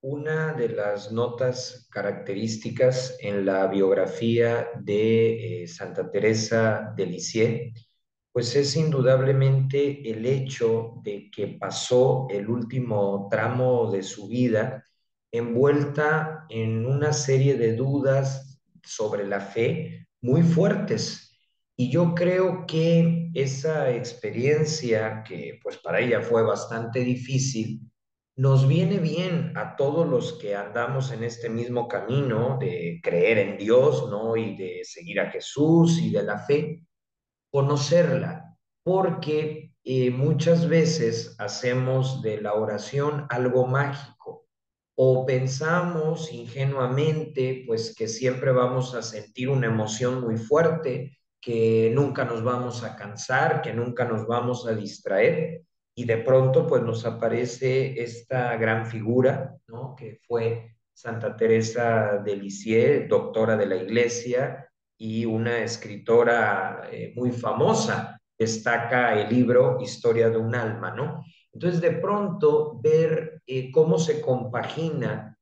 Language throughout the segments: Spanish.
una de las notas características en la biografía de Santa Teresa de Lisieux, pues es indudablemente el hecho de que pasó el último tramo de su vida envuelta en una serie de dudas sobre la fe muy fuertes. Y yo creo que esa experiencia, que pues para ella fue bastante difícil, nos viene bien a todos los que andamos en este mismo camino de creer en Dios, ¿no? Y de seguir a Jesús y de la fe, conocerla, porque muchas veces hacemos de la oración algo mágico o pensamos ingenuamente pues que siempre vamos a sentir una emoción muy fuerte, que nunca nos vamos a cansar, que nunca nos vamos a distraer y de pronto pues nos aparece esta gran figura, ¿no? Que fue Santa Teresa de Lisieux, doctora de la Iglesia y una escritora muy famosa. Destaca el libro Historia de un alma, ¿no? Entonces, de pronto, ver cómo se compagina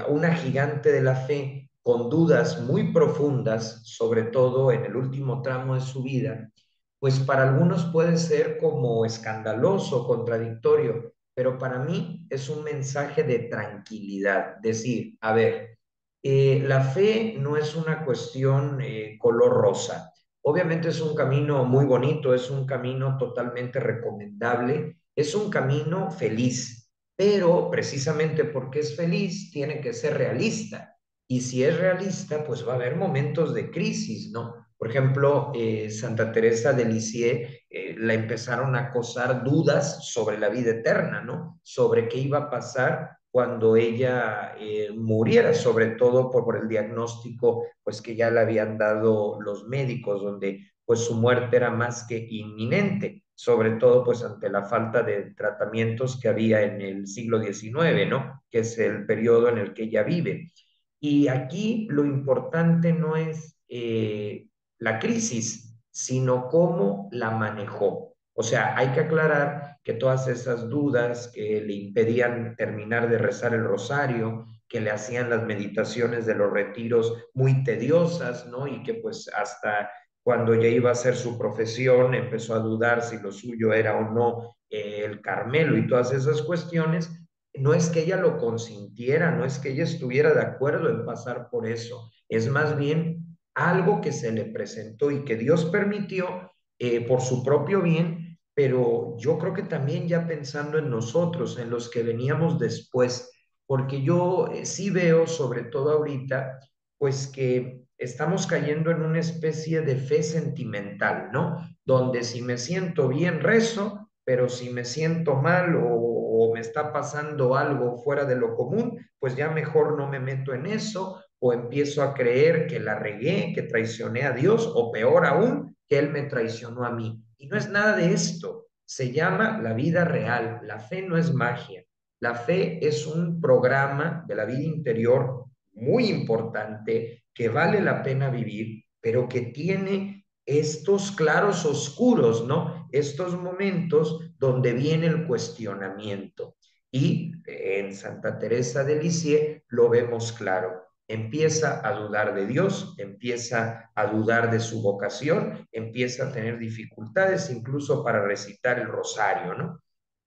una gigante de la fe con dudas muy profundas, sobre todo en el último tramo de su vida, pues para algunos puede ser como escandaloso, contradictorio, pero para mí es un mensaje de tranquilidad. Decir, a ver, la fe no es una cuestión color rosa. Obviamente es un camino muy bonito, es un camino totalmente recomendable, es un camino feliz, pero precisamente porque es feliz tiene que ser realista. Y si es realista, pues va a haber momentos de crisis, ¿no? Por ejemplo, Santa Teresa de Lisieux la empezaron a acosar dudas sobre la vida eterna, ¿no? Sobre qué iba a pasar cuando ella muriera, sobre todo por el diagnóstico pues que ya le habían dado los médicos, donde pues su muerte era más que inminente, sobre todo pues ante la falta de tratamientos que había en el siglo XIX, ¿no? Que es el periodo en el que ella vive. Y aquí lo importante no es la crisis, sino cómo la manejó. O sea, hay que aclarar que todas esas dudas que le impedían terminar de rezar el rosario, que le hacían las meditaciones de los retiros muy tediosas, ¿no? Y que pues hasta cuando ya iba a hacer su profesión empezó a dudar si lo suyo era o no el Carmelo y todas esas cuestiones, no es que ella lo consintiera, no es que ella estuviera de acuerdo en pasar por eso, es más bien algo que se le presentó y que Dios permitió por su propio bien, pero yo creo que también ya pensando en nosotros, en los que veníamos después, porque yo sí veo, sobre todo ahorita, pues que estamos cayendo en una especie de fe sentimental, ¿no? Donde si me siento bien rezo, pero si me siento mal o me está pasando algo fuera de lo común, pues ya mejor no me meto en eso o empiezo a creer que la regué, que traicioné a Dios o peor aún, que Él me traicionó a mí. Y no es nada de esto. Se llama la vida real. La fe no es magia. La fe es un programa de la vida interior muy importante que vale la pena vivir, pero que tiene estos claros oscuros, ¿no? Estos momentos donde viene el cuestionamiento. Y en Santa Teresa de Lisieux lo vemos claro. Empieza a dudar de Dios, empieza a dudar de su vocación, empieza a tener dificultades incluso para recitar el rosario, ¿no?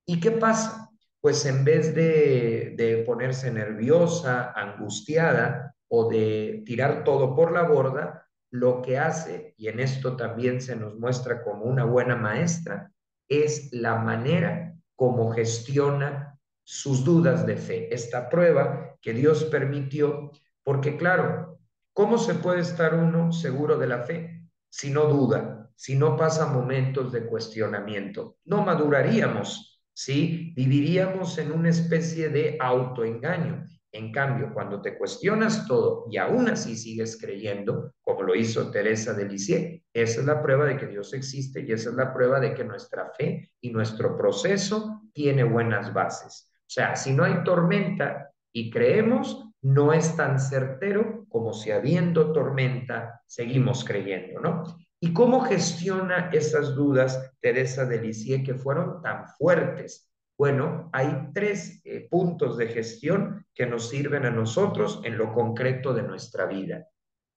¿Y qué pasa? Pues en vez de ponerse nerviosa, angustiada o de tirar todo por la borda, lo que hace, y en esto también se nos muestra como una buena maestra, es la manera como gestiona sus dudas de fe. Esta prueba que Dios permitió, porque claro, ¿cómo se puede estar uno seguro de la fe si no duda, si no pasa momentos de cuestionamiento? No maduraríamos, ¿sí? Viviríamos en una especie de autoengaño. En cambio, cuando te cuestionas todo y aún así sigues creyendo, como lo hizo Teresa de Lisieux, esa es la prueba de que Dios existe y esa es la prueba de que nuestra fe y nuestro proceso tiene buenas bases. O sea, si no hay tormenta y creemos, no es tan certero como si habiendo tormenta seguimos creyendo, ¿no? ¿Y cómo gestiona esas dudas Teresa de Lisieux que fueron tan fuertes? Bueno, hay tres puntos de gestión que nos sirven a nosotros en lo concreto de nuestra vida.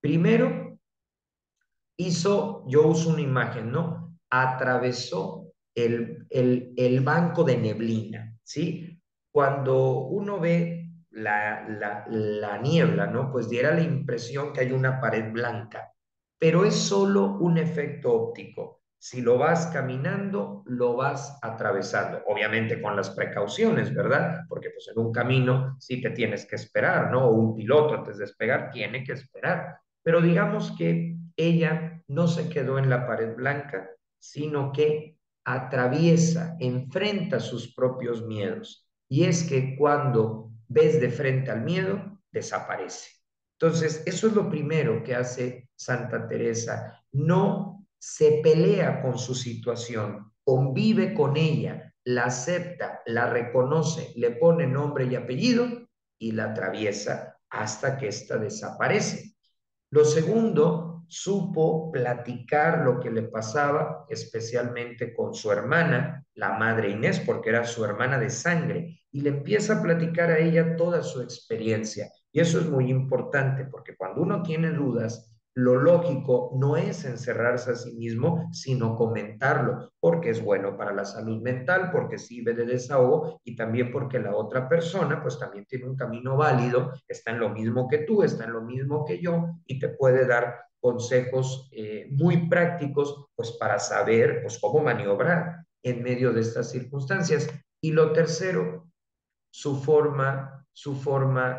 Primero, yo uso una imagen, ¿no? Atravesó el banco de neblina, ¿sí? Cuando uno ve la niebla, ¿no? Pues diera la impresión que hay una pared blanca, pero es solo un efecto óptico. Si lo vas caminando, lo vas atravesando, obviamente con las precauciones, ¿verdad? Porque pues en un camino sí te tienes que esperar, ¿no? O un piloto antes de despegar tiene que esperar, pero digamos que ella no se quedó en la pared blanca, sino que atraviesa, enfrenta sus propios miedos. Y es que cuando ves de frente al miedo, desaparece. Entonces, eso es lo primero que hace Santa Teresa. No se pelea con su situación, convive con ella, la acepta, la reconoce, le pone nombre y apellido y la atraviesa hasta que ésta desaparece. Lo segundo, supo platicar lo que le pasaba, especialmente con su hermana, la madre Inés, porque era su hermana de sangre, y le empieza a platicar a ella toda su experiencia. Y eso es muy importante, porque cuando uno tiene dudas, lo lógico no es encerrarse a sí mismo, sino comentarlo, porque es bueno para la salud mental, porque sirve de desahogo y también porque la otra persona pues también tiene un camino válido, está en lo mismo que tú, está en lo mismo que yo y te puede dar consejos muy prácticos pues para saber pues cómo maniobrar en medio de estas circunstancias. Y lo tercero, su forma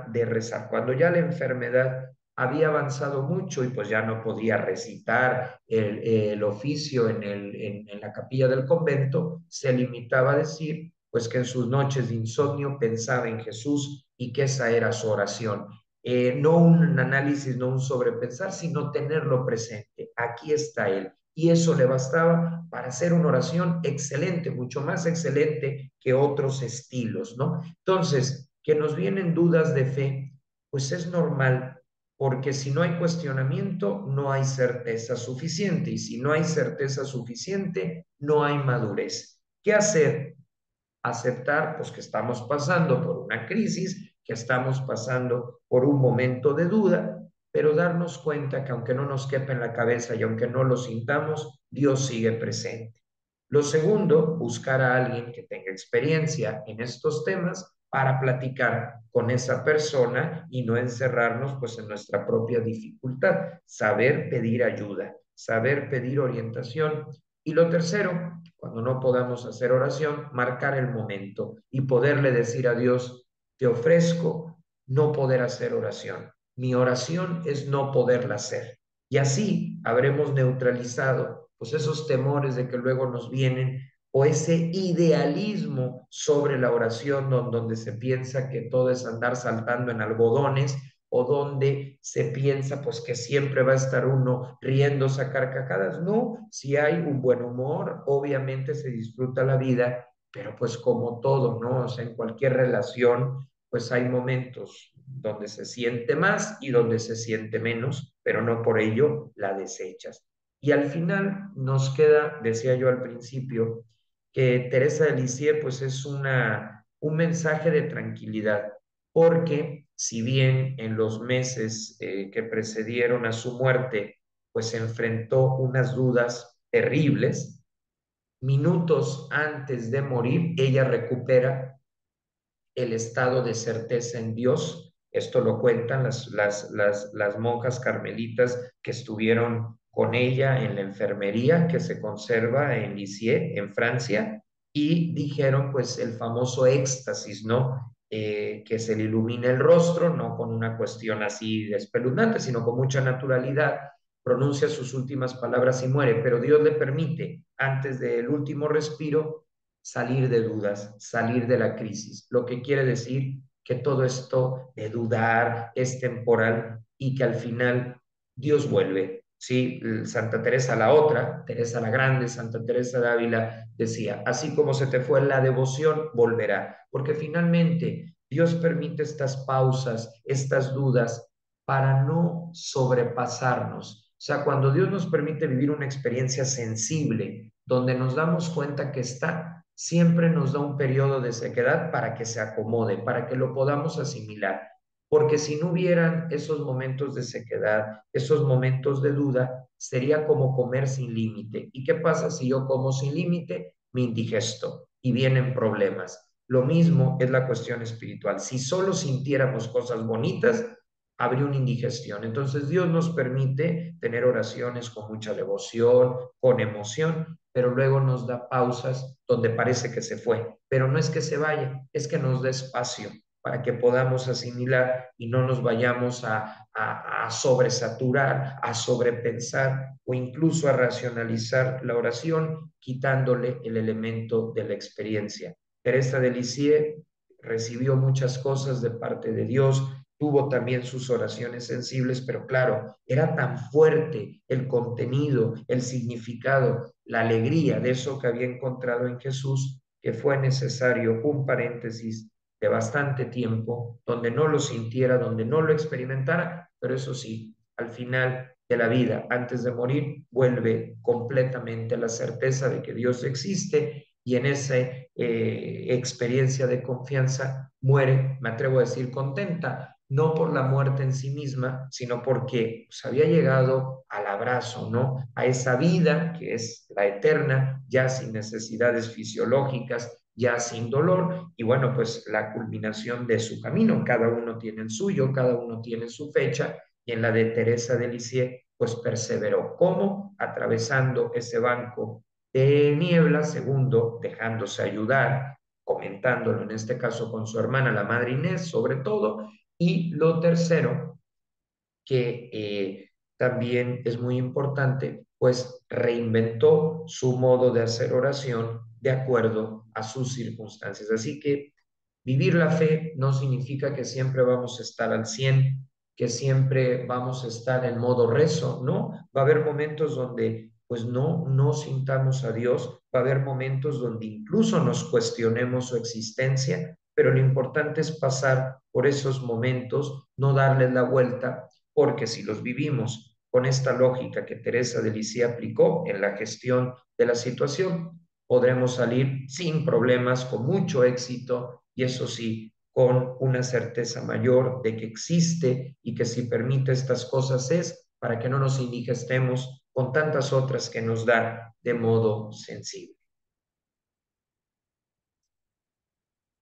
de rezar. Cuando ya la enfermedad había avanzado mucho y pues ya no podía recitar el oficio en la capilla del convento, se limitaba a decir pues que en sus noches de insomnio pensaba en Jesús y que esa era su oración. No un análisis, no un sobrepensar, sino tenerlo presente. Aquí está Él. Y eso le bastaba para hacer una oración excelente, mucho más excelente que otros estilos, ¿no? Entonces, que nos vienen dudas de fe, pues es normal, porque si no hay cuestionamiento, no hay certeza suficiente, y si no hay certeza suficiente, no hay madurez. ¿Qué hacer? Aceptar pues que estamos pasando por una crisis, que estamos pasando por un momento de duda, pero darnos cuenta que aunque no nos quepa en la cabeza y aunque no lo sintamos, Dios sigue presente. Lo segundo, buscar a alguien que tenga experiencia en estos temas para platicar con esa persona y no encerrarnos pues en nuestra propia dificultad, saber pedir ayuda, saber pedir orientación. Y lo tercero, cuando no podamos hacer oración, marcar el momento y poderle decir a Dios, te ofrezco no poder hacer oración. Mi oración es no poderla hacer. Y así habremos neutralizado pues esos temores de que luego nos vienen o ese idealismo sobre la oración donde se piensa que todo es andar saltando en algodones o donde se piensa pues que siempre va a estar uno riendo, a carcajadas. No, si hay un buen humor, obviamente se disfruta la vida, pero pues como todo, ¿no? O sea, en cualquier relación, pues hay momentos donde se siente más y donde se siente menos, pero no por ello la desechas. Y al final nos queda, decía yo al principio, que Teresa de Lisieux pues es un mensaje de tranquilidad, porque si bien en los meses que precedieron a su muerte, pues se enfrentó unas dudas terribles, minutos antes de morir, ella recupera el estado de certeza en Dios. Esto lo cuentan las monjas carmelitas que estuvieron con ella en la enfermería que se conserva en Lisieux, en Francia, y dijeron pues el famoso éxtasis, ¿no? Que se le ilumina el rostro, no con una cuestión así espeluznante, sino con mucha naturalidad, pronuncia sus últimas palabras y muere, pero Dios le permite, antes del último respiro, salir de dudas, salir de la crisis, lo que quiere decir que todo esto de dudar es temporal y que al final Dios vuelve. Sí, Santa Teresa la otra, Teresa la Grande, Santa Teresa de Ávila decía, así como se te fue la devoción, volverá, porque finalmente Dios permite estas pausas, estas dudas para no sobrepasarnos. O sea, cuando Dios nos permite vivir una experiencia sensible, donde nos damos cuenta que está, siempre nos da un periodo de sequedad para que se acomode, para que lo podamos asimilar. Porque si no hubieran esos momentos de sequedad, esos momentos de duda, sería como comer sin límite. ¿Y qué pasa si yo como sin límite? Me indigesto y vienen problemas. Lo mismo es la cuestión espiritual. Si solo sintiéramos cosas bonitas, habría una indigestión. Entonces Dios nos permite tener oraciones con mucha devoción, con emoción, pero luego nos da pausas donde parece que se fue. Pero no es que se vaya, es que nos da espacio para que podamos asimilar y no nos vayamos a sobresaturar, a sobrepensar o incluso a racionalizar la oración, quitándole el elemento de la experiencia. Teresa de Lisieux recibió muchas cosas de parte de Dios, tuvo también sus oraciones sensibles, pero claro, era tan fuerte el contenido, el significado, la alegría de eso que había encontrado en Jesús, que fue necesario un paréntesis de bastante tiempo, donde no lo sintiera, donde no lo experimentara, pero eso sí, al final de la vida, antes de morir, vuelve completamente la certeza de que Dios existe y en esa experiencia de confianza muere, me atrevo a decir, contenta, no por la muerte en sí misma, sino porque pues, había llegado al abrazo, ¿no? A esa vida que es la eterna, ya sin necesidades fisiológicas, ya sin dolor, y bueno, pues la culminación de su camino, cada uno tiene el suyo, cada uno tiene su fecha, y en la de Teresa de Lisieux, pues perseveró. ¿Cómo? Atravesando ese banco de niebla, segundo, dejándose ayudar, comentándolo en este caso con su hermana, la madre Inés, sobre todo, y lo tercero, que también es muy importante, pues reinventó su modo de hacer oración de acuerdo a sus circunstancias. Así que vivir la fe no significa que siempre vamos a estar al 100, que siempre vamos a estar en modo rezo, ¿no? Va a haber momentos donde pues no sintamos a Dios, va a haber momentos donde incluso nos cuestionemos su existencia, pero lo importante es pasar por esos momentos, no darles la vuelta, porque si los vivimos con esta lógica que Teresa de Lisieux aplicó en la gestión de la situación, podremos salir sin problemas, con mucho éxito y eso sí, con una certeza mayor de que existe y que si permite estas cosas es para que no nos indigestemos con tantas otras que nos da de modo sensible.